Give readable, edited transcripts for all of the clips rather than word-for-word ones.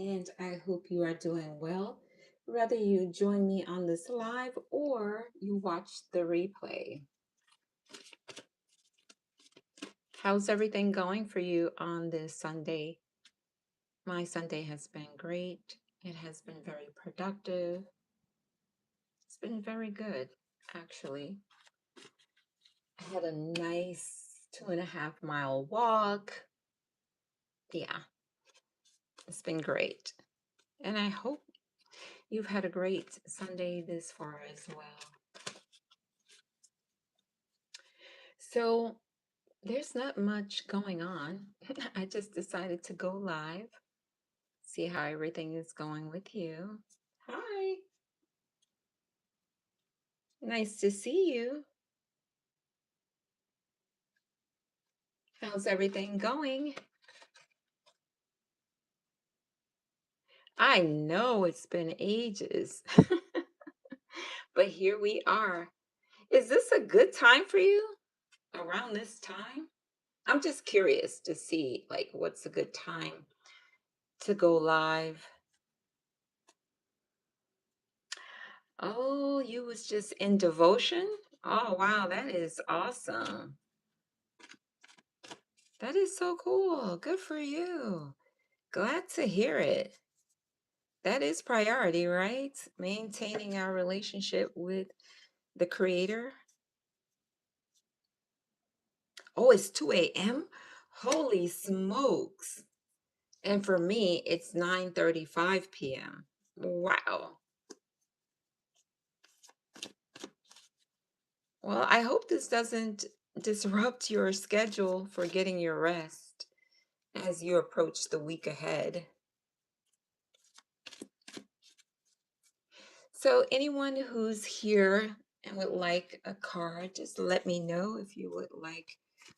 and I hope you are doing well. Whether you join me on this live or you watch the replay. How's everything going for you on this Sunday? My Sunday has been great. It has been very productive. It's been very good, actually. I had a nice 2.5 mile walk. Yeah, it's been great. And I hope you've had a great Sunday this far as well. So, there's not much going on. I just decided to go live, see how everything is going with you. Hi, nice to see you. How's everything going? I know it's been ages, but here we are. Is this a good time for you around this time? I'm just curious to see like what's a good time to go live. Oh, you was just in devotion? Oh, wow, that is awesome. That is so cool. Good for you. Glad to hear it. That is priority, right? Maintaining our relationship with the Creator. Oh, it's 2 a.m.? Holy smokes. And for me, it's 9:35 p.m. Wow. Well, I hope this doesn't disrupt your schedule for getting your rest as you approach the week ahead. So, anyone who's here and would like a card, just let me know if you would like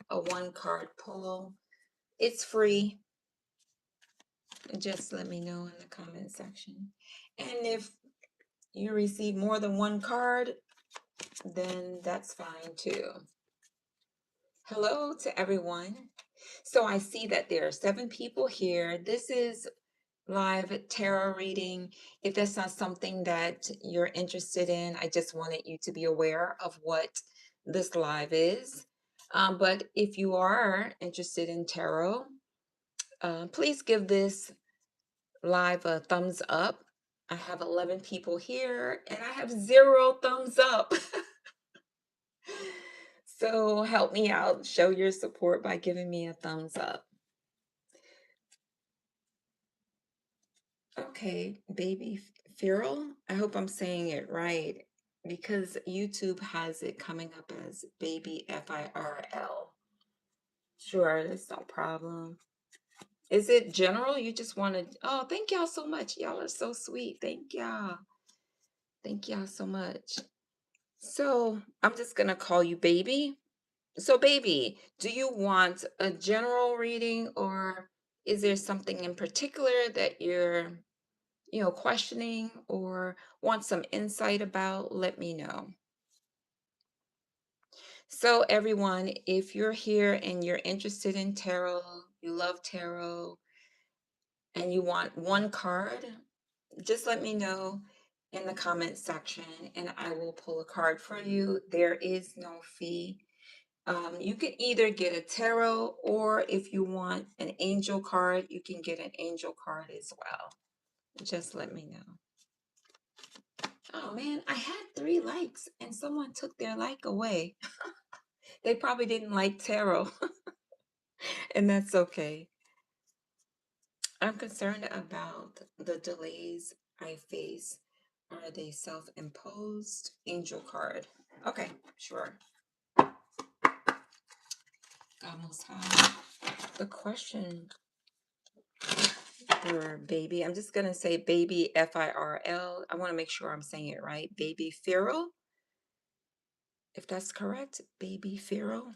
a one card pull. It's free. Just let me know in the comment section. And if you receive more than one card, then that's fine too. Hello to everyone. So I see that there are 7 people here. This is live tarot reading. If that's not something that you're interested in, I just wanted you to be aware of what this live is. But if you are interested in tarot, please give this live a thumbs up. I have 11 people here and I have 0 thumbs up. So help me out. Show your support by giving me a thumbs up. Okay, baby Feral. I hope I'm saying it right because YouTube has it coming up as baby FIRL. Sure, that's no problem. Is it general? You just want to, oh, thank y'all so much. Y'all are so sweet. Thank y'all. Thank y'all so much. So I'm just going to call you baby. So, baby, do you want a general reading or is there something in particular that you're questioning or want some insight about, let me know. So, everyone, if you're here and you're interested in tarot, you love tarot, and you want one card, just let me know in the comment section and I will pull a card for you. There is no fee. You can either get a tarot or if you want an angel card, you can get an angel card as well. Just let me know. Oh man, I had 3 likes and someone took their like away. They probably didn't like tarot, and that's okay. I'm concerned about the delays I face. Are they self-imposed? Angel card. Okay, sure. Almost high. The question for baby, I'm just gonna say baby FIRL. I want to make sure I'm saying it right. Baby Feral, if that's correct. Baby Feral.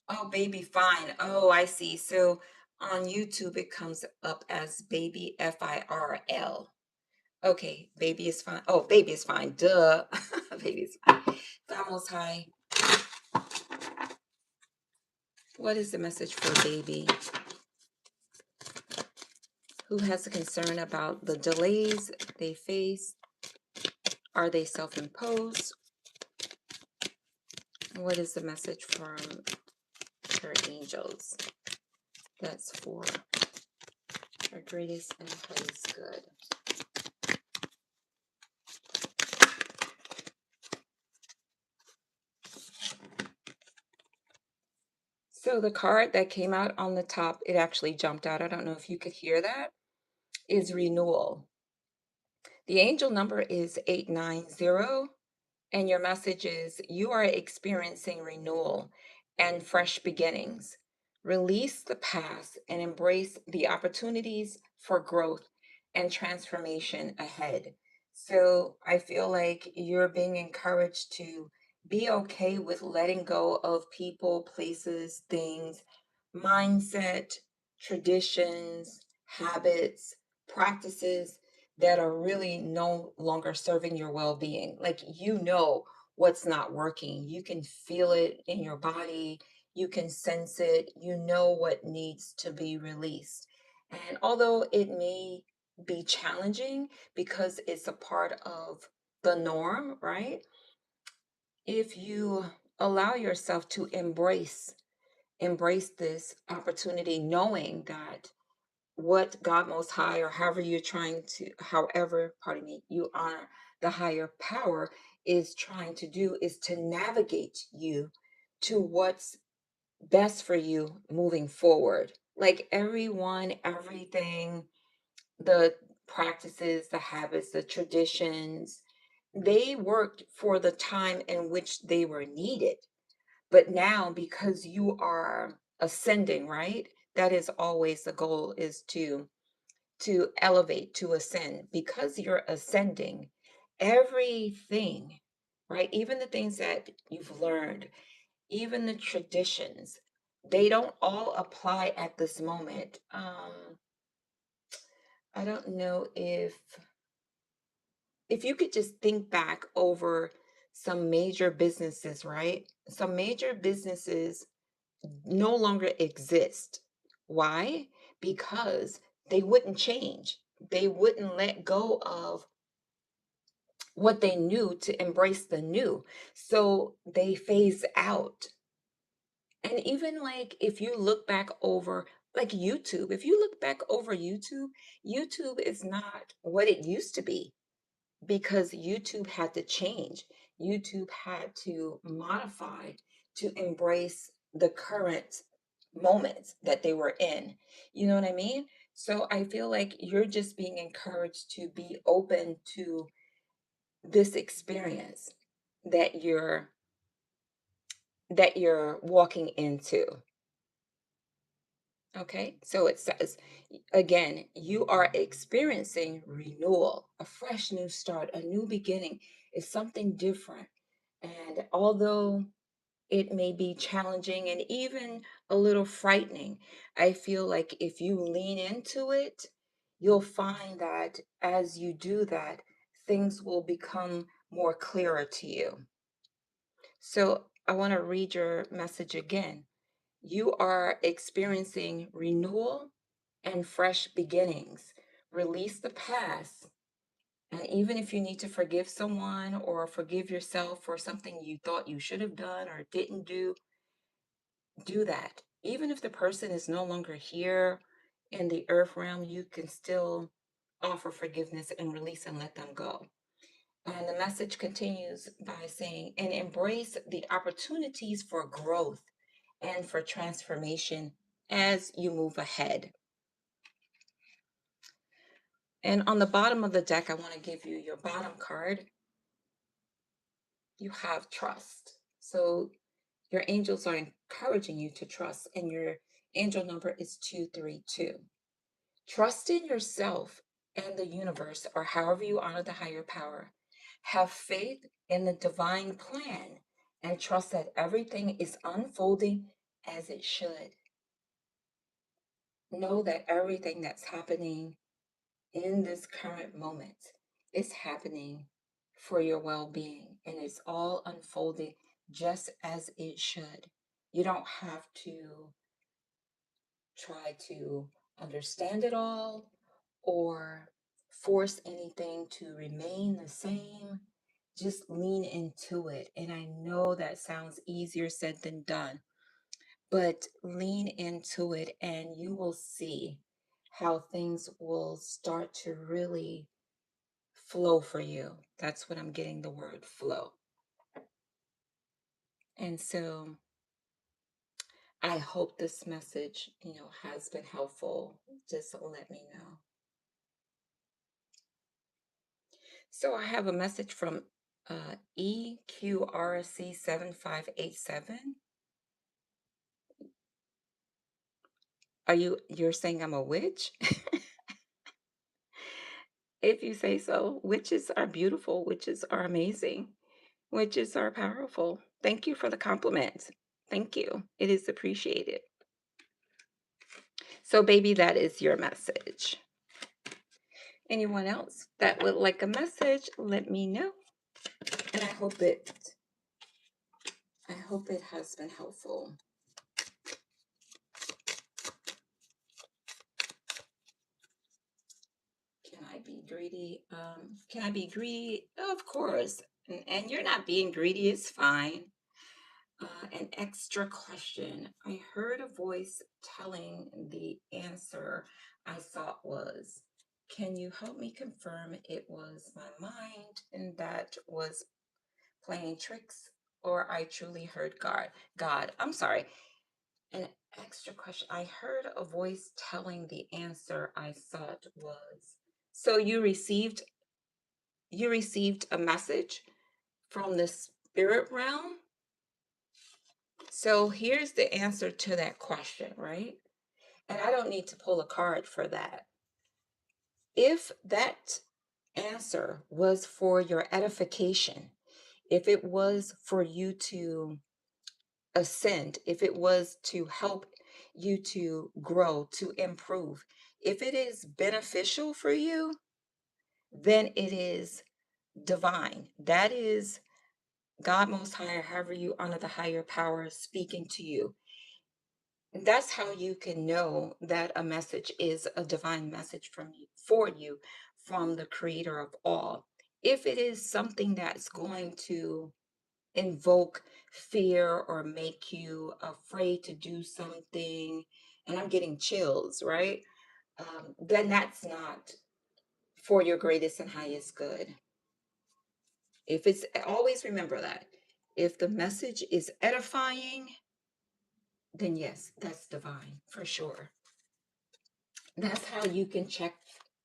Oh, baby fine. Oh, I see. So on YouTube, it comes up as baby FIRL. Okay, baby is fine. Oh, baby is fine. Duh. Baby is fine. Vamos high. What is the message for baby who has a concern about the delays they face? Are they self-imposed? What is the message from your angels? That's for our greatest and highest good. So the card that came out on the top, it actually jumped out. I don't know if you could hear that, is renewal. The angel number is 890. And your message is you are experiencing renewal and fresh beginnings. Release the past and embrace the opportunities for growth and transformation ahead. So I feel like you're being encouraged to be okay with letting go of people, places, things, mindset, traditions, habits, practices that are really no longer serving your well-being. Like, you know what's not working. You can feel it in your body, you can sense it, you know what needs to be released. And although it may be challenging because it's a part of the norm, right? If you allow yourself to embrace this opportunity, knowing that what God Most High, or however you're trying to, however, pardon me, you honor the higher power, is trying to do is to navigate you to what's best for you moving forward. Like everyone, everything, the practices, the habits, the traditions, they worked for the time in which they were needed. But now, because you are ascending, right? That is always the goal, is to elevate, to ascend. Because you're ascending, everything, right? Even the things that you've learned, even the traditions, they don't all apply at this moment. I don't know if you could just think back over some major businesses, right? Some major businesses no longer exist. Why? Because they wouldn't change. They wouldn't let go of what they knew to embrace the new. So they phase out. And even like if you look back over like YouTube, if you look back over YouTube, YouTube is not what it used to be because YouTube had to change. YouTube had to modify to embrace the current moments that they were in. You know what I mean? So I feel like you're just being encouraged to be open to this experience that you're walking into. Okay, so it says again, you are experiencing renewal, a fresh new start, a new beginning. Is something different. And although it may be challenging and even a little frightening, I feel like if you lean into it, you'll find that as you do that, things will become more clearer to you. So I want to read your message again. You are experiencing renewal and fresh beginnings. Release the past. And even if you need to forgive someone or forgive yourself for something you thought you should have done or didn't do, do that. Even if the person is no longer here in the earth realm, you can still offer forgiveness and release and let them go. And the message continues by saying, and embrace the opportunities for growth and for transformation as you move ahead. And on the bottom of the deck, I want to give you your bottom card. You have trust. So your angels are encouraging you to trust, and your angel number is 232. Trust in yourself and the universe, or however you honor the higher power. Have faith in the divine plan and trust that everything is unfolding as it should. Know that everything that's happening in this current moment is happening for your well-being, and it's all unfolding just as it should. You don't have to try to understand it all or force anything to remain the same. Just lean into it. And I know that sounds easier said than done, but lean into it and you will see how things will start to really flow for you. That's what I'm getting, the word flow. And so I hope this message, has been helpful. Just let me know. So I have a message from EQRC 7587. You're saying I'm a witch? If you say so. Witches are beautiful, witches are amazing, witches are powerful. Thank you for the compliment. Thank you. It is appreciated. So, baby, that is your message. Anyone else that would like a message, let me know. And I hope it has been helpful. Can I be greedy? Can I be greedy? Of course. And you're not being greedy, it's fine. An extra question. I heard a voice telling the answer I thought was, can you help me confirm it was my mind and that was playing tricks, or I truly heard God? God, I'm sorry. An extra question. I heard a voice telling the answer I thought was. So you received a message from the spirit realm. So here's the answer to that question, right? And I don't need to pull a card for that. If that answer was for your edification, if it was for you to ascend, if it was to help you to grow, to improve, if it is beneficial for you, then it is divine. That is God Most Higher, however you honor the higher power speaking to you. That's how you can know that a message is a divine message from you, for you, from the creator of all. If it is something that's going to invoke fear or make you afraid to do something, and I'm getting chills, right? Then that's not for your greatest and highest good. If it's, always remember that. If the message is edifying, then yes, that's divine for sure. That's how you can check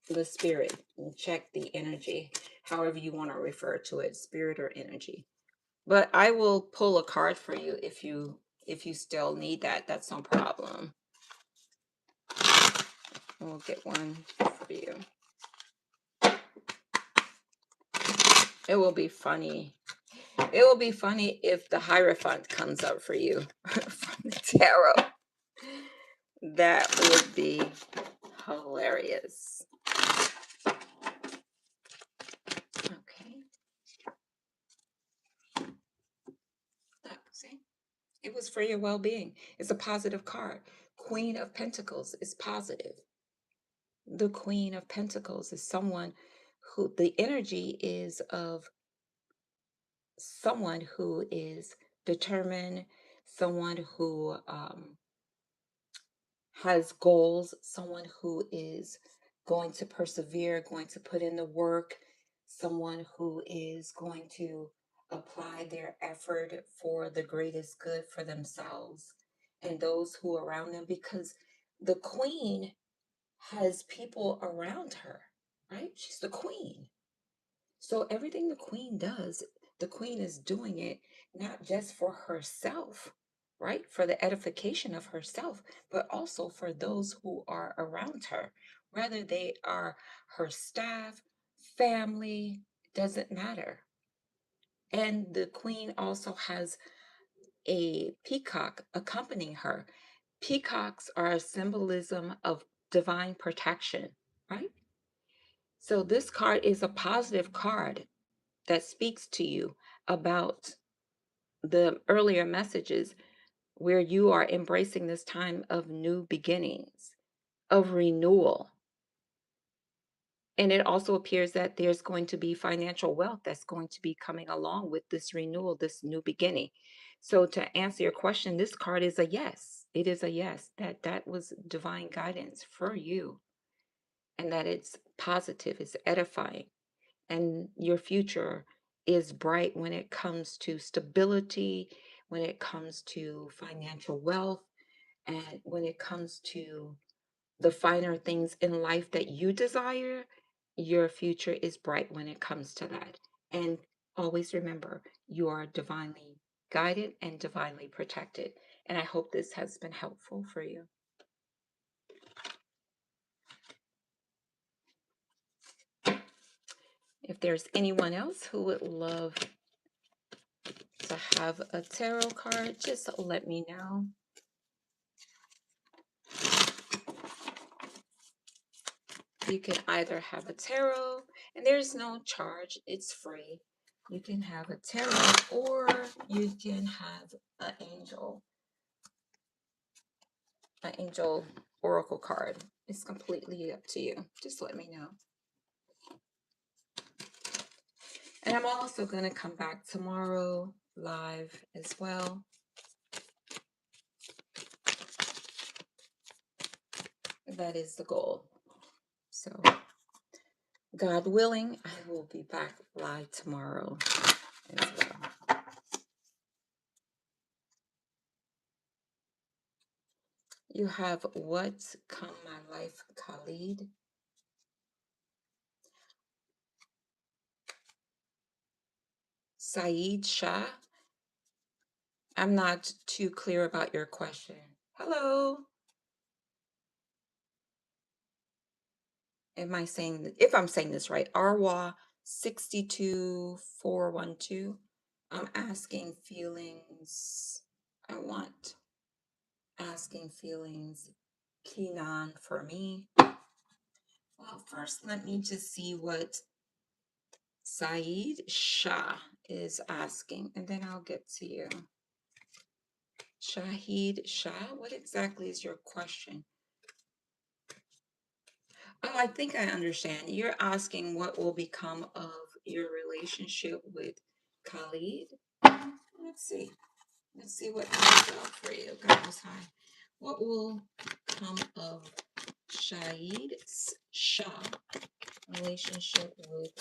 the spirit and check the energy, however you want to refer to it, spirit or energy. But I will pull a card for you if you still need that. That's no problem. We'll get one for you. It will be funny. It will be funny if the Hierophant comes up for you from the tarot. That would be hilarious. Okay. See? It was for your well-being. It's a positive card. Queen of Pentacles is positive. The Queen of Pentacles is someone who the energy is of someone who is determined, someone who has goals, someone who is going to persevere, going to put in the work, someone who is going to apply their effort for the greatest good for themselves and those who are around them, because the queen has people around her, right? She's the queen. So everything the queen does, the queen is doing it not just for herself, right? For the edification of herself, but also for those who are around her, whether they are her staff, family, doesn't matter. And the queen also has a peacock accompanying her. Peacocks are a symbolism of divine protection, right? So this card is a positive card that speaks to you about the earlier messages where you are embracing this time of new beginnings, of renewal. And it also appears that there's going to be financial wealth that's going to be coming along with this renewal, this new beginning. So to answer your question, this card is a yes. It is a yes. That was divine guidance for you, and that it's positive, it's edifying, and your future is bright when it comes to stability, when it comes to financial wealth, and when it comes to the finer things in life that you desire. Your future is bright when it comes to that. And always remember, you are divinely guided and divinely protected. And I hope this has been helpful for you. If there's anyone else who would love to have a tarot card, just let me know. You can either have a tarot, and there's no charge, it's free. You can have a tarot, or you can have an angel oracle card. It's completely up to you. Just let me know. And I'm also going to come back tomorrow live as well. That is the goal. So, God willing, I will be back live tomorrow as well. You have What's Come My Life, Khalid. Saeed Shah. I'm not too clear about your question. Hello. If I'm saying this right, Arwa 62412. I'm asking feelings. I want asking feelings. Kenan for me. Well, first let me just see what Saeed Shah is asking, and then I'll get to you. Shahid Shah, what exactly is your question? Oh, I think I understand. You're asking what will become of your relationship with Khalid. Let's see. Let's see what comes out for you. God is high. What will come of Shahid's Shah relationship with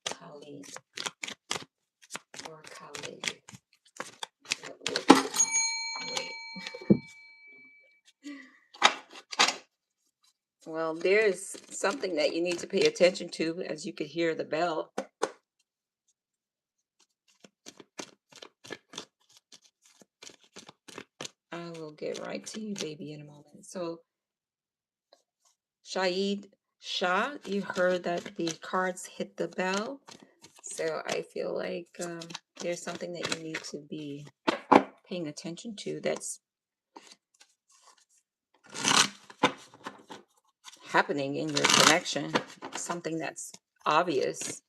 Khalid or Khalid? What will become? Wait. Well, there's something that you need to pay attention to, as you could hear the bell. I will get right to you, baby, in a moment. So, Shahid Shah, you heard that the cards hit the bell. So I feel like there's something that you need to be paying attention to that's happening in your connection, something that's obvious.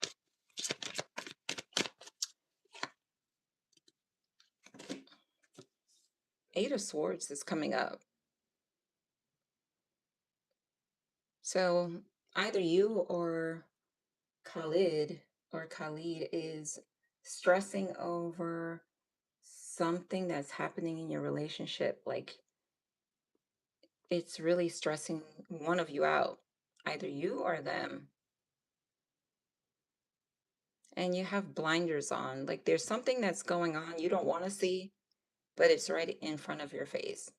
Eight of Swords is coming up. So either you or Khalid is stressing over something that's happening in your relationship. Like it's really stressing one of you out, either you or them. And you have blinders on. Like there's something that's going on you don't want to see, but it's right in front of your face.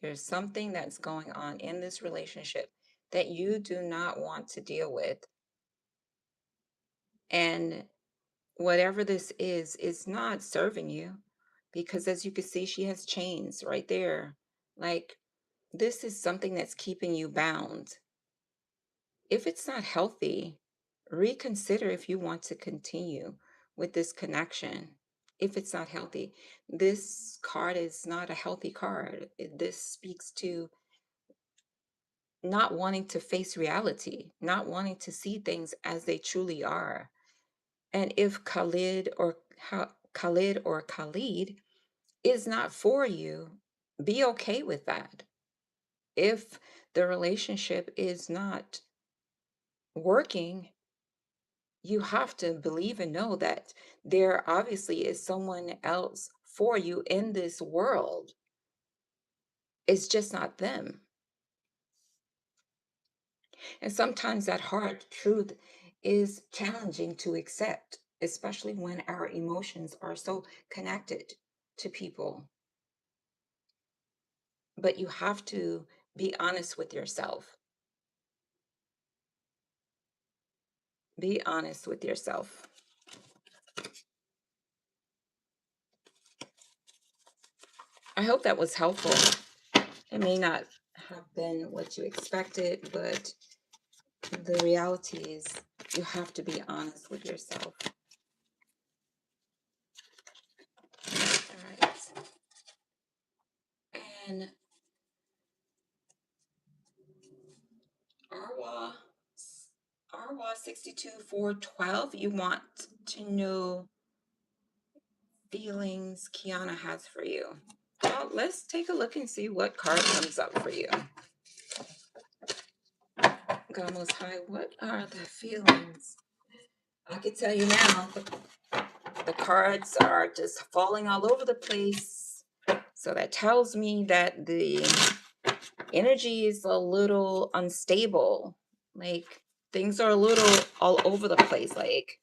There's something that's going on in this relationship that you do not want to deal with. And whatever this is not serving you, because as you can see, she has chains right there. Like this is something that's keeping you bound. If it's not healthy, reconsider if you want to continue with this connection. If it's not healthy, this card is not a healthy card. This speaks to not wanting to face reality, not wanting to see things as they truly are. And if Khalid or Khalid is not for you, be okay with that. If the relationship is not working, you have to believe and know that there obviously is someone else for you in this world. It's just not them. And sometimes that hard truth is challenging to accept, especially when our emotions are so connected to people. But you have to be honest with yourself. Be honest with yourself. I hope that was helpful. It may not have been what you expected, but the reality is you have to be honest with yourself. All right. And Arwa, Arwa 62412, you want to know feelings Kiana has for you. Well, let's take a look and see what card comes up for you. God Most High, what are the feelings? I can tell you now, the cards are just falling all over the place. So that tells me that the energy is a little unstable. Like things are a little all over the place. Like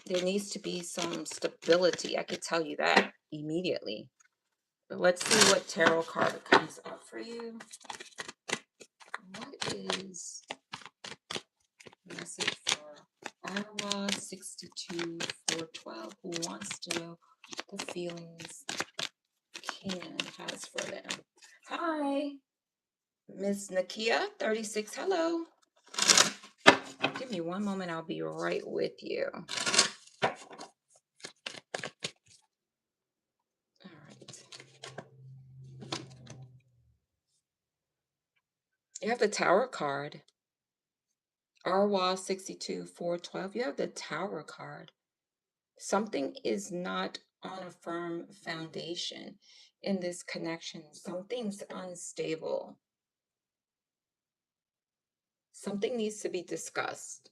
there needs to be some stability. I could tell you that immediately. But let's see what tarot card comes up for you. What is the message for Arwa 62412 who wants to know the feelings Kenan has for them? Hi, Miss Nakia 36. Hello. Give me one moment. I'll be right with you. All right. You have the Tower card. Arwa 62412. You have the Tower card. Something is not on a firm foundation in this connection. Something's unstable. Something needs to be discussed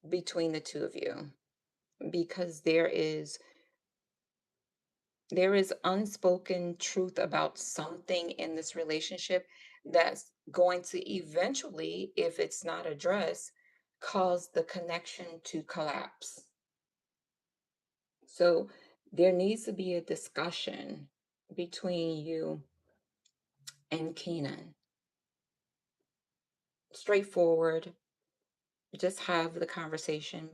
between the two of you because there is unspoken truth about something in this relationship that's going to eventually, if it's not addressed, cause the connection to collapse. So there needs to be a discussion between you and Kenan. Straightforward, just have the conversation,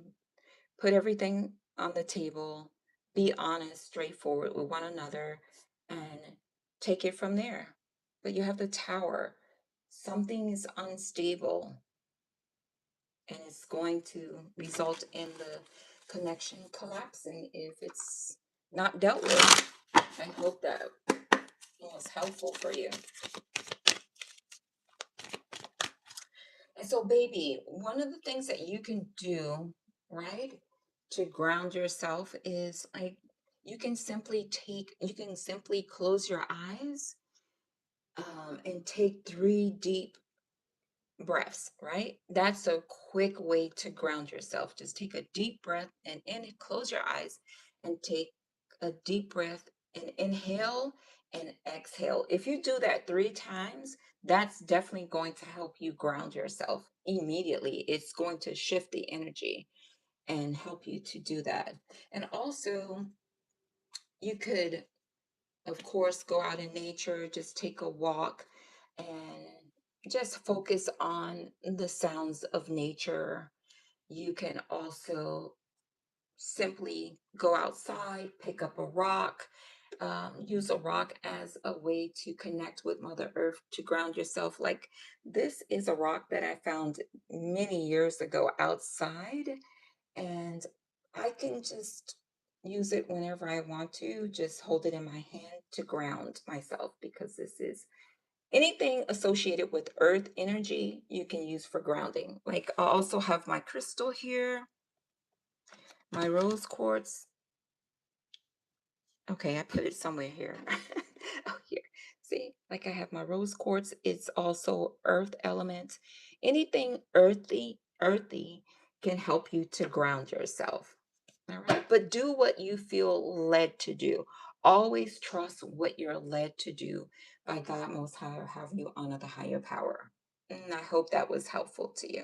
put everything on the table, be honest, straightforward with one another, and take it from there. But you have the Tower. Something is unstable and it's going to result in the connection collapsing if it's not dealt with. I hope that was helpful for you. And so, baby, one of the things that you can do, right, to ground yourself is like you can simply close your eyes and take 3 deep breaths, right? That's a quick way to ground yourself. Just take a deep breath and close your eyes and take a deep breath and inhale and exhale. If you do that 3 times, that's definitely going to help you ground yourself immediately. It's going to shift the energy and help you to do that. And also, you could, of course, go out in nature, just take a walk and just focus on the sounds of nature. You can also simply go outside, pick up a rock, use a rock as a way to connect with Mother Earth, to ground yourself. Like this is a rock that I found many years ago outside, and I can just use it whenever I want to, just hold it in my hand to ground myself because this is anything associated with earth energy you can use for grounding. Like I also have my crystal here, my rose quartz. Okay, I put it somewhere here. Oh, here. See, like I have my rose quartz. It's also earth elements. Anything earthy can help you to ground yourself. All right. But do what you feel led to do. Always trust what you're led to do by God Most High or have you honor the higher power. And I hope that was helpful to you.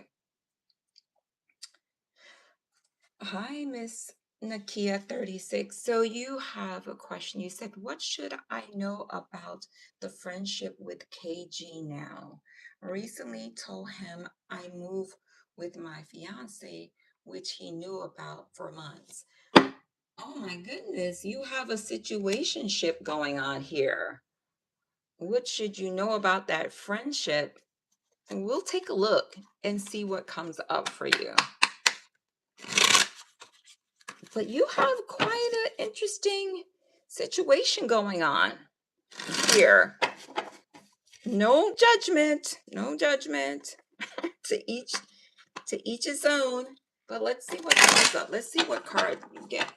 Hi, Miss Nakia 36. So you have a question. You said, what should I know about the friendship with KG now? Recently told him I move with my fiance, which he knew about for months. Oh my goodness, you have a situationship going on here. What should you know about that friendship? And we'll take a look and see what comes up for you. But you have quite an interesting situation going on here. No judgment, no judgment. to each to each his own. But let's see what comes up. Let's see what card you get.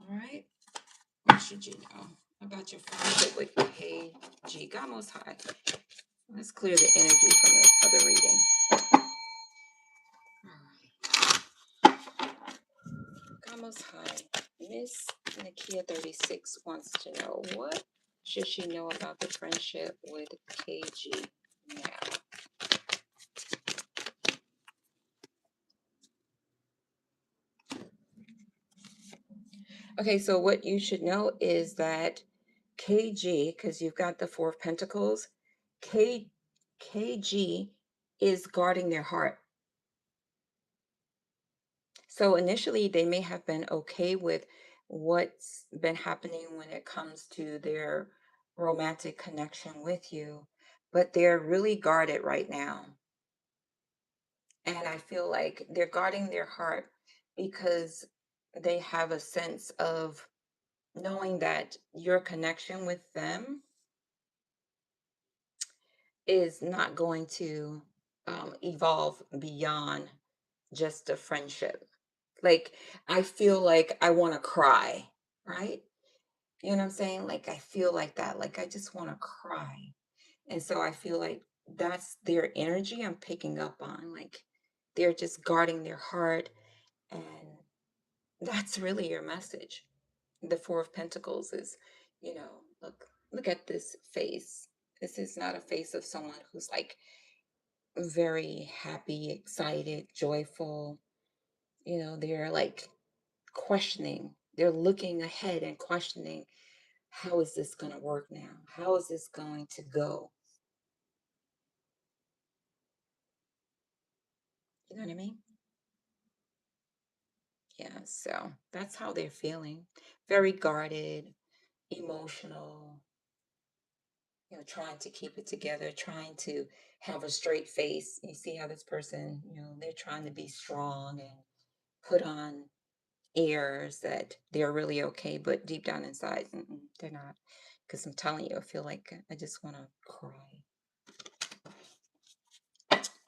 All right. What should you know about your friendship with KG? God Most High. Let's clear the energy from the other reading. All right. God Most High. Miss Nakia 36 wants to know, what should she know about the friendship with KG now? Okay, so what you should know is that KG, because you've got the Four of Pentacles, K, KG is guarding their heart. So initially, they may have been okay with what's been happening when it comes to their romantic connection with you, but they're really guarded right now. And I feel like they're guarding their heart because they have a sense of knowing that your connection with them is not going to evolve beyond just a friendship. Like, I feel like I want to cry, right? You know what I'm saying? Like, I feel like that. Like, I just want to cry. And so I feel like that's their energy I'm picking up on. Like, they're just guarding their heart. And that's really your message. The Four of Pentacles is, look at this face. This is not a face of someone who's like very happy, excited, joyful. They're like questioning. They're looking ahead and questioning, how is this going to work now? How is this going to go? You know what I mean? Yeah, so that's how they're feeling. Very guarded, emotional, trying to keep it together, trying to have a straight face. You see how this person, they're trying to be strong and put on airs that they're really okay, but deep down inside, they're not. Because I'm telling you, I feel like I just want to cry.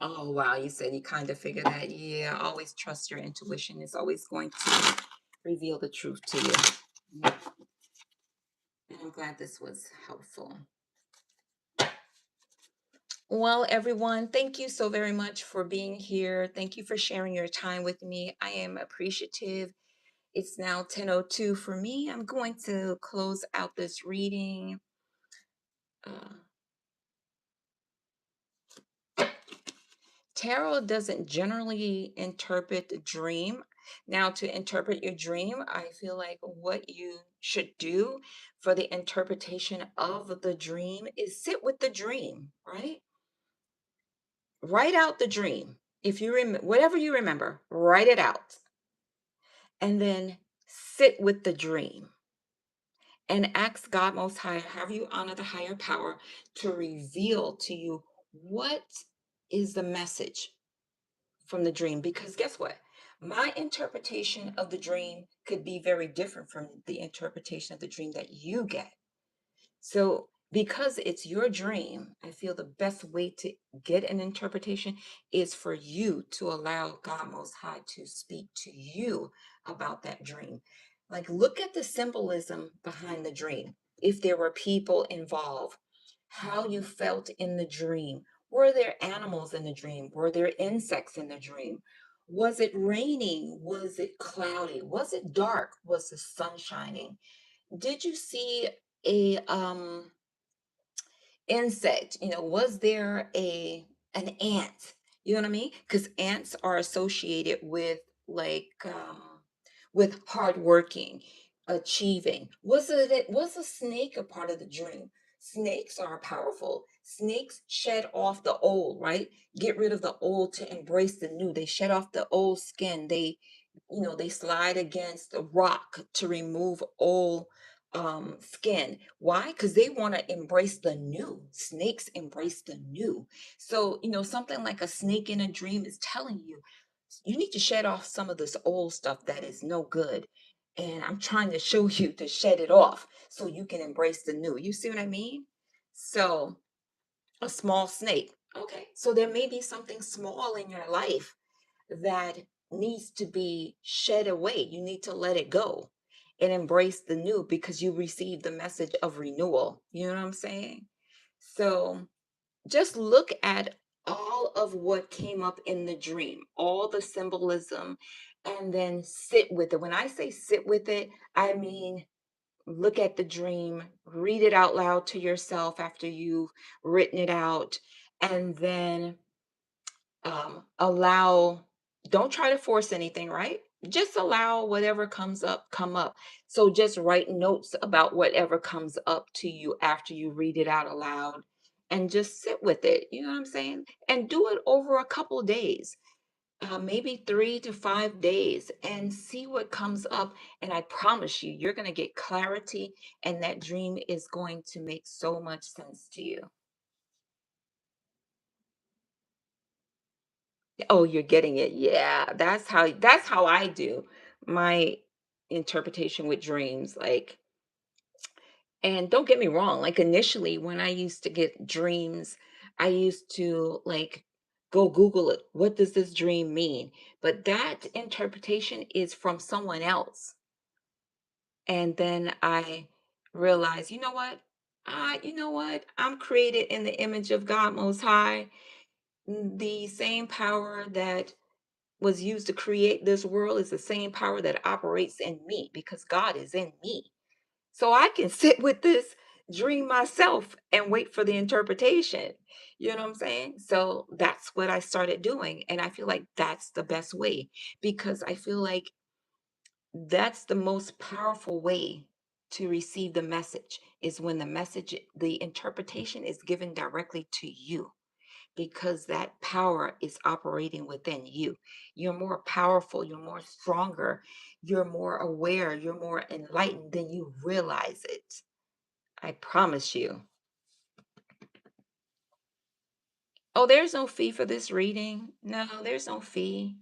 Oh, wow. You said you kind of figured that. Yeah, always trust your intuition. It's always going to reveal the truth to you. Yeah. And I'm glad this was helpful. Well, everyone, thank you so very much for being here. Thank you for sharing your time with me. I am appreciative. It's now 10:02 for me. I'm going to close out this reading. Uh, Tarot doesn't generally interpret the dream. Now, to interpret your dream, I feel like what you should do for the interpretation of the dream is sit with the dream, right? Write out the dream. If you whatever you remember, write it out. And then sit with the dream and ask God Most High, have you honor the higher power to reveal to you what is the message from the dream. Because guess what? My interpretation of the dream could be very different from the interpretation of the dream that you get. So, because it's your dream, I feel the best way to get an interpretation is for you to allow God Most High to speak to you about that dream. Like, look at the symbolism behind the dream. If there were people involved, how you felt in the dream. Were there animals in the dream? Were there insects in the dream? Was it raining? Was it cloudy? Was it dark? Was the sun shining? Did you see a insect? Was there an ant? You know what I mean? Because ants are associated with, like, with hardworking, achieving. Was a snake a part of the dream? Snakes are powerful. Snakes shed off the old, right? Get rid of the old to embrace the new. They shed off the old skin. They slide against a rock to remove old skin. Why? Because they want to embrace the new. Snakes embrace the new. So, something like a snake in a dream is telling you, you need to shed off some of this old stuff that is no good. And I'm trying to show you to shed it off so you can embrace the new. You see what I mean? So, a small snake. Okay. So there may be something small in your life that needs to be shed away. You need to let it go and embrace the new because you received the message of renewal. You know what I'm saying? So just look at all of what came up in the dream, all the symbolism, and then sit with it. When I say sit with it, I mean look at the dream, read it out loud to yourself after you've written it out, and then allow, don't try to force anything, right? Just allow whatever comes up come up. So just write notes about whatever comes up to you after you read it out aloud, and just sit with it. You know what I'm saying? And do it over a couple days, maybe 3 to 5 days, and see what comes up. And I promise you, you're going to get clarity, and that dream is going to make so much sense to you. Oh, you're getting it. Yeah, that's how I do my interpretation with dreams. Like, and don't get me wrong, like initially when I used to get dreams, I used to like go Google it. What does this dream mean? But that interpretation is from someone else. And then I realized, you know what? I'm created in the image of God Most High. The same power that was used to create this world is the same power that operates in me because God is in me. So I can sit with this dream myself and wait for the interpretation. You know what I'm saying? So that's what I started doing. And I feel like that's the best way because I feel like that's the most powerful way to receive the message is when the interpretation is given directly to you because that power is operating within you. You're more powerful, you're more stronger, you're more aware, you're more enlightened than you realize it. I promise you. Oh, there's no fee for this reading. No, there's no fee.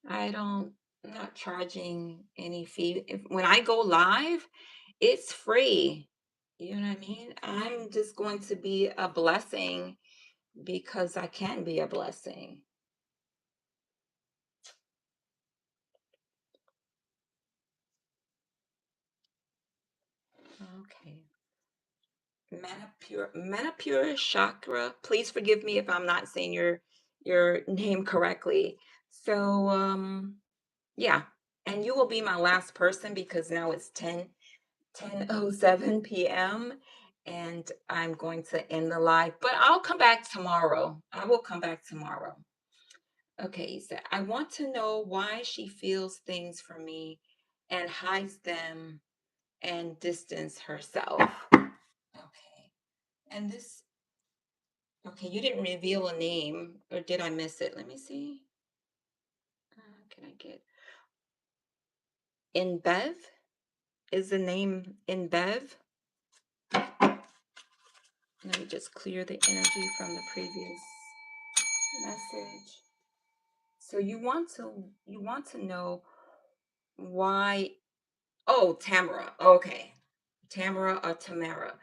I don't, I'm not charging any fee. When I go live, it's free. You know what I mean? I'm just going to be a blessing because I can be a blessing. Okay. Manipur Chakra. Please forgive me if I'm not saying your name correctly. So yeah. And you will be my last person because now it's 10:07 p.m. and I'm going to end the live. But I'll come back tomorrow. I will come back tomorrow. Okay, so I want to know why she feels things for me and hides them and distance herself. Okay. And this, okay, you didn't reveal a name, or did I miss it? Let me see. Can I get InBev? Is the name InBev? Let me just clear the energy from the previous message. So you want to know why. Oh, Tamara. Okay. Tamara or Tamara.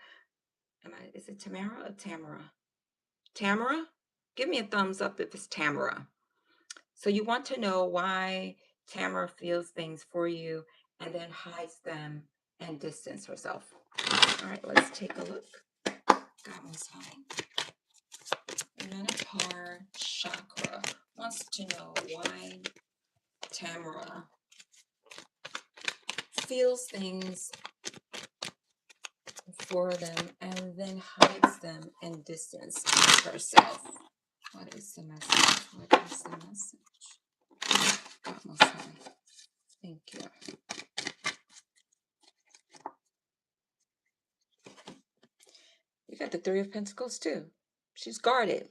Is it Tamara or Tamara? Tamara? Give me a thumbs up if it's Tamara. So you want to know why Tamara feels things for you and then hides them and distance herself. All right, let's take a look. God Most High. Manipur chakra wants to know why Tamara feels things for them and then hides them and distance herself. What is the message? What is the message? God Most High. Thank you. You got the Three of Pentacles too. She's guarded.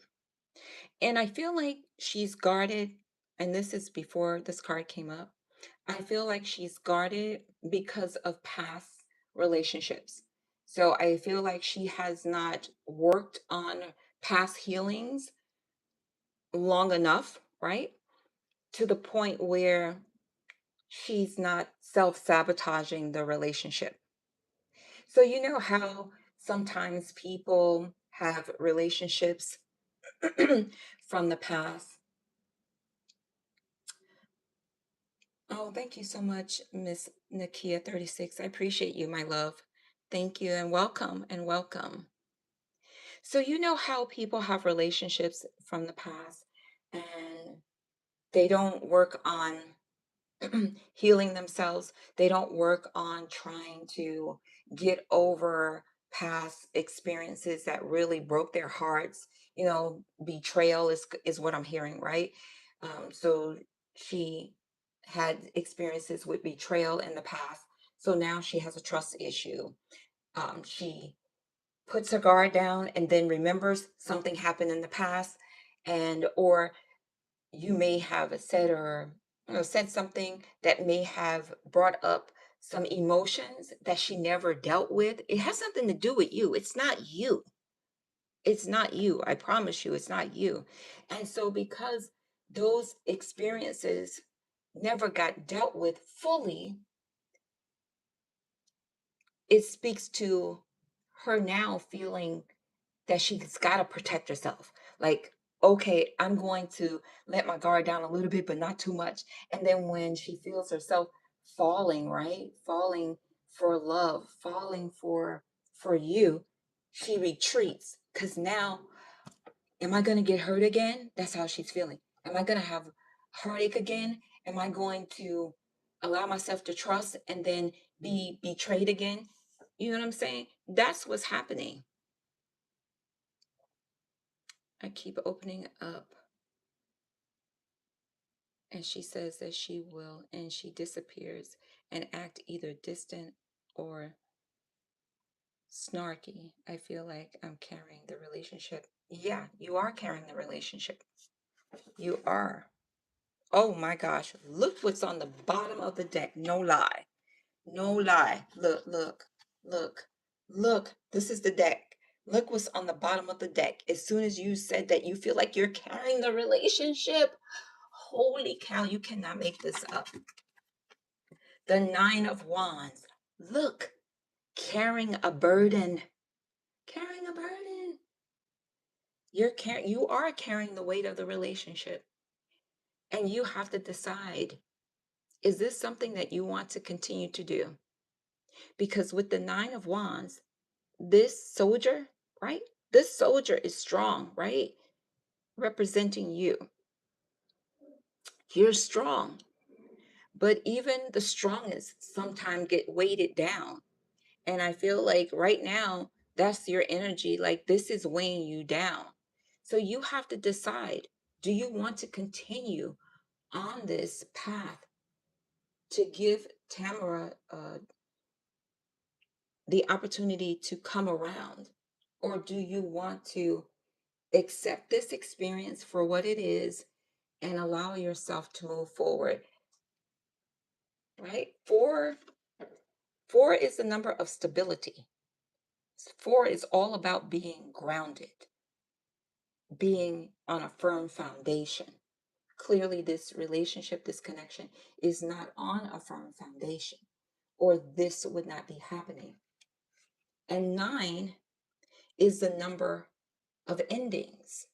And I feel like she's guarded, and this is before this card came up. I feel like she's guarded because of past relationships. So I feel like she has not worked on past healings long enough, right? To the point where she's not self-sabotaging the relationship. So you know how sometimes people have relationships from the past. Oh, thank you so much, Miss Nakia 36. I appreciate you, my love. Thank you and welcome and welcome. So you know how people have relationships from the past and they don't work on healing themselves. They don't work on trying to get over past experiences that really broke their hearts. You know, betrayal is what I'm hearing, right? So she had experiences with betrayal in the past. So now she has a trust issue. She puts her guard down and then remembers something happened in the past, and or you may have said or said something that may have brought up some emotions that she never dealt with. It has something to do with you. It's not you. It's not you. I promise you, it's not you. And so, because those experiences never got dealt with fully, it speaks to her now feeling that she's got to protect herself. Like, okay, I'm going to let my guard down a little bit, but not too much. And then when she feels herself falling, right? Falling for love, falling for you, she retreats because now, am I going to get hurt again? That's how she's feeling. Am I going to have heartache again? Am I going to allow myself to trust and then be betrayed again? You know what I'm saying? That's what's happening. I keep opening up. And she says that she will, and she disappears and act either distant or snarky. I feel like I'm carrying the relationship. Yeah, you are carrying the relationship. You are. Oh my gosh. Look what's on the bottom of the deck. No lie. No lie. Look, look, look, look. This is the deck. Look what's on the bottom of the deck. As soon as you said that you feel like you're carrying the relationship, holy cow, you cannot make this up. The Nine of Wands. Look, carrying a burden. Carrying a burden. You are carrying the weight of the relationship. And you have to decide, is this something that you want to continue to do? Because with the Nine of Wands, this soldier, right? This soldier is strong, right? Representing you. You're strong. But even the strongest sometimes get weighted down. And I feel like right now, that's your energy. Like this is weighing you down. So you have to decide, do you want to continue on this path to give Tamara the opportunity to come around? Or do you want to accept this experience for what it is and allow yourself to move forward? Right? Four is the number of stability. Four is all about being grounded, being on a firm foundation. Clearly, this relationship, this connection is not on a firm foundation, or this would not be happening. And nine is the number of endings.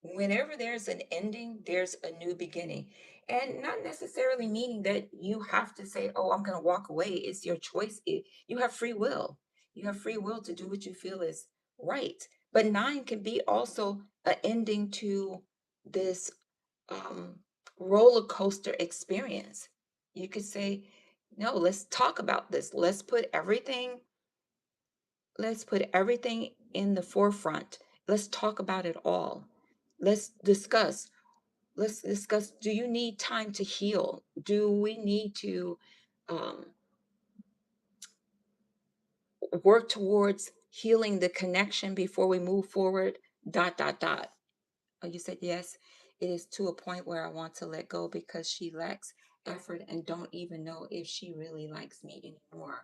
Whenever there's an ending, there's a new beginning. And not necessarily meaning that you have to say, oh, I'm going to walk away. It's your choice. You have free will. You have free will to do what you feel is right. But nine can be also an ending to this um, roller coaster experience. You could say, no, let's talk about this. Let's put everything in the forefront. Let's talk about it all. Let's discuss. Let's discuss. Do you need time to heal? Do we need to um, work towards healing the connection before we move forward? Dot, dot, dot. Oh, you said yes. It is to a point where I want to let go because she lacks effort and don't even know if she really likes me anymore.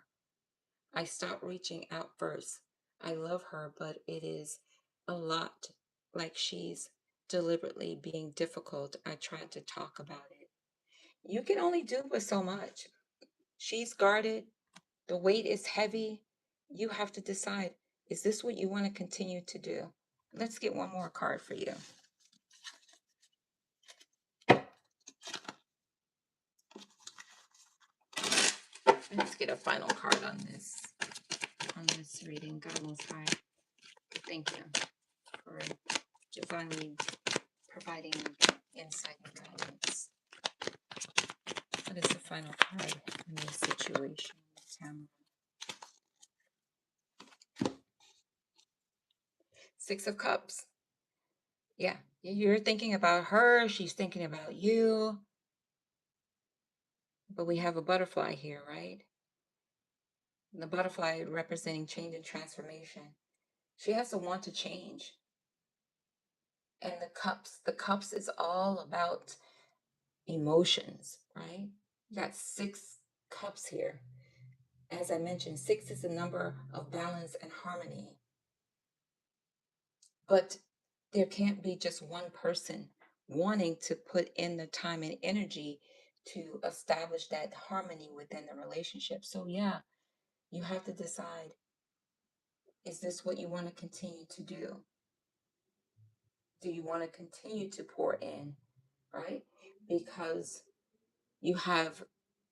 I stopped reaching out first. I love her, but it is a lot like she's deliberately being difficult. I tried to talk about it. You can only do but so much. She's guarded, the weight is heavy. You have to decide, is this what you want to continue to do? Let's get one more card for you. Let's get a final card on this reading. God Most High, thank you for divinely providing insight and guidance. What is the final card in this situation, Tamara? Six of Cups. Yeah, you're thinking about her. She's thinking about you. But we have a butterfly here, right? The butterfly representing change and transformation. She has to want to change. And the cups is all about emotions, right? You got 6 cups here. As I mentioned, 6 is the number of balance and harmony. But there can't be just one person wanting to put in the time and energy to establish that harmony within the relationship. So, yeah, you have to decide, is this what you want to continue to do? Do you want to continue to pour in, right? Because you have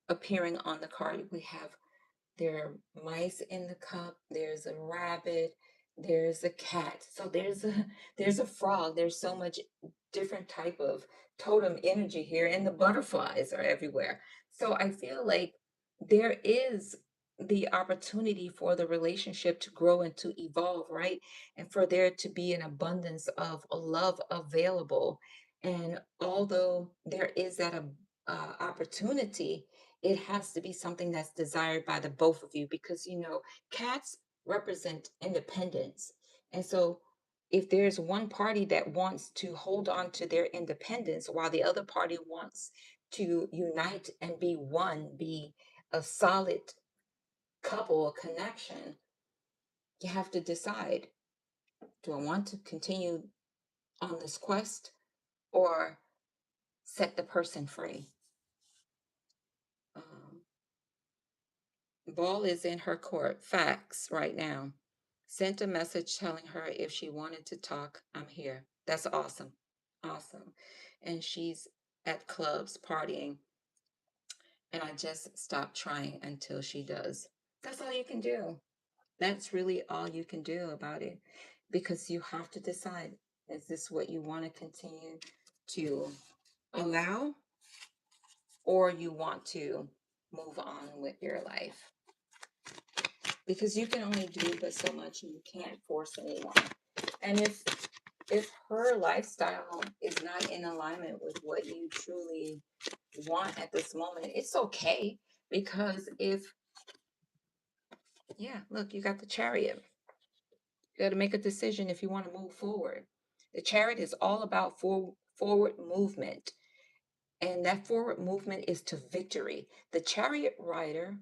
appearing on the card, we have there are mice in the cup, there's a rabbit, there's a cat. So there's a frog. There's so much different type of totem energy here, and the butterflies are everywhere. So I feel like there is the opportunity for the relationship to grow and to evolve, right? And for there to be an abundance of love available. And although there is that opportunity, it has to be something that's desired by the both of you, because cats represent independence. And so if there's one party that wants to hold on to their independence while the other party wants to unite and be one, be a solid couple, a connection, you have to decide, do I want to continue on this quest or set the person free? um, Ball is in her court. Facts right now. Sent a message telling her if she wanted to talk, I'm here. That's awesome. Awesome. And she's at clubs partying, and I just stopped trying until she does. That's all you can do. That's really all you can do about it, because you have to decide, is this what you want to continue to allow, or you want to move on with your life? Because you can only do but so much, and you can't force anyone. And if her lifestyle is not in alignment with what you truly want at this moment, it's okay. Because yeah, look, you got the Chariot. You got to make a decision if you want to move forward. The Chariot is all about forward movement, and that forward movement is to victory. The Chariot rider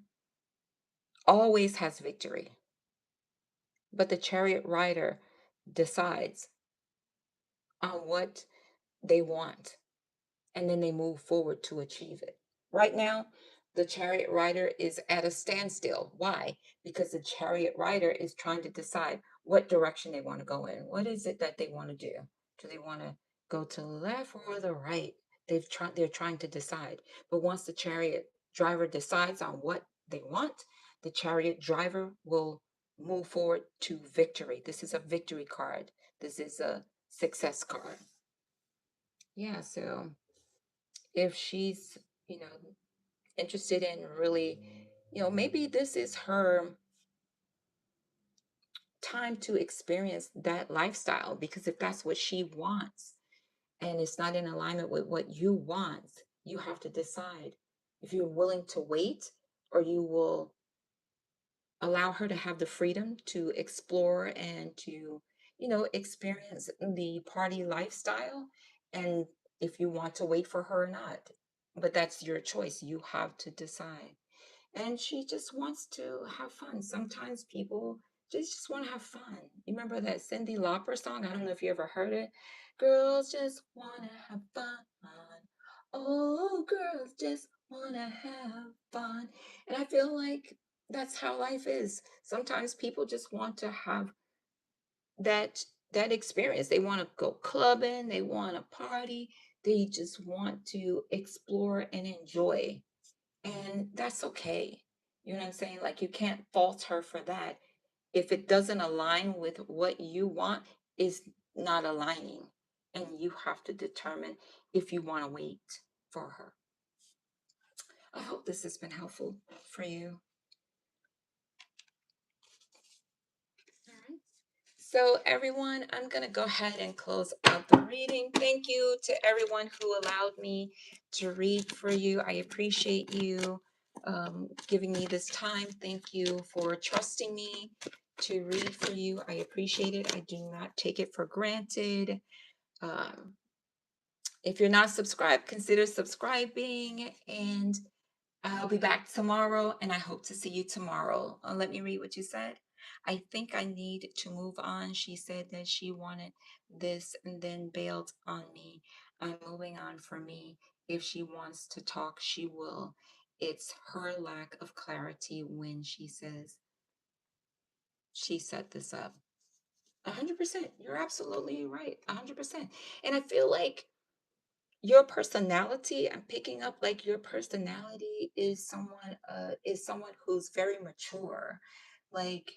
always has victory, but the Chariot rider decides on what they want, and then they move forward to achieve it. Right now, the chariot rider is at a standstill. Why? Because the chariot rider is trying to decide what direction they want to go in. What is it that they want to do? Do they want to go to the left or the right. They're trying to decide. But once the chariot driver decides on what they want, the chariot driver will move forward to victory. This is a victory card. This is a success card. Yeah, so if she's, you know, interested in really, maybe this is her time to experience that lifestyle, because if that's what she wants and it's not in alignment with what you want, you have to decide if you're willing to wait, or you will allow her to have the freedom to explore and to, experience the party lifestyle. And if you want to wait for her or not, but that's your choice. You have to decide. And she just wants to have fun. Sometimes people just want to have fun. You remember that Cyndi Lauper song? I don't know if you ever heard it. Girls just want to have fun. Oh, girls just want to have fun. And I feel like that's how life is. Sometimes people just want to have that that experience. They want to go clubbing, they want to party, they just want to explore and enjoy, and that's okay. You know what I'm saying? Like, you can't fault her for that. If it doesn't align with what you want, is not aligning. And you have to determine if you want to wait for her. I hope this has been helpful for you. All right. So, everyone, I'm going to go ahead and close out the reading. Thank you to everyone who allowed me to read for you. I appreciate you giving me this time. Thank you for trusting me to read for you. I appreciate it. I do not take it for granted. Um, if you're not subscribed, consider subscribing. And I'll be back tomorrow, and I hope to see you tomorrow. Let me read what you said. I think I need to move on. She said that she wanted this and then bailed on me. I'm moving on for me. If she wants to talk, she will. It's her lack of clarity when she says she set this up. 100%. You're absolutely right. 100%. And I feel like your personality, I'm picking up like your personality is someone who's very mature. Like,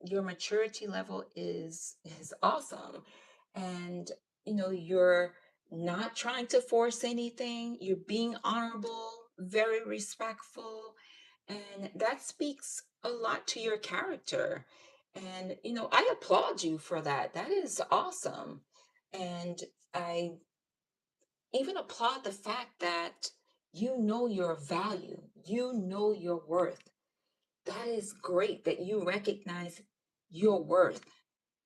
your maturity level is awesome. And you're not trying to force anything. You're being honorable, very respectful, and that speaks a lot to your character. And I applaud you for that. That is awesome. And I even applaud the fact that you know your value, you know your worth. That is great that you recognize your worth.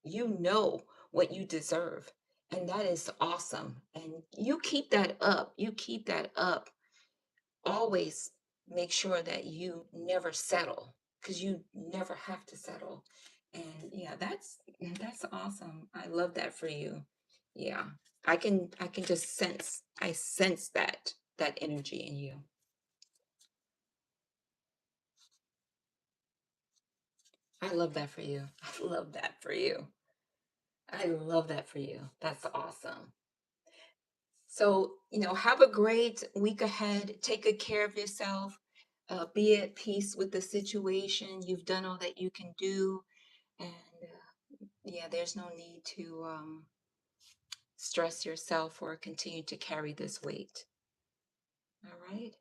You know what you deserve. And that is awesome. And you keep that up. You keep that up. Always make sure that you never settle, because you never have to settle. And yeah, that's awesome. I love that for you. Yeah. I can just sense that energy in you. I love that for you. I love that for you. I love that for you. That's awesome. So, have a great week ahead. Take good care of yourself. Be at peace with the situation. You've done all that you can do. And yeah, there's no need to stress yourself or continue to carry this weight. All right.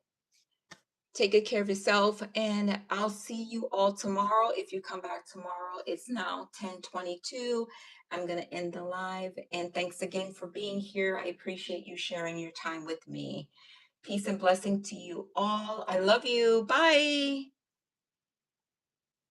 Take good care of yourself, and I'll see you all tomorrow. If you come back tomorrow, it's now 10:22. I'm going to end the live. And thanks again for being here. I appreciate you sharing your time with me. Peace and blessing to you all. I love you. Bye.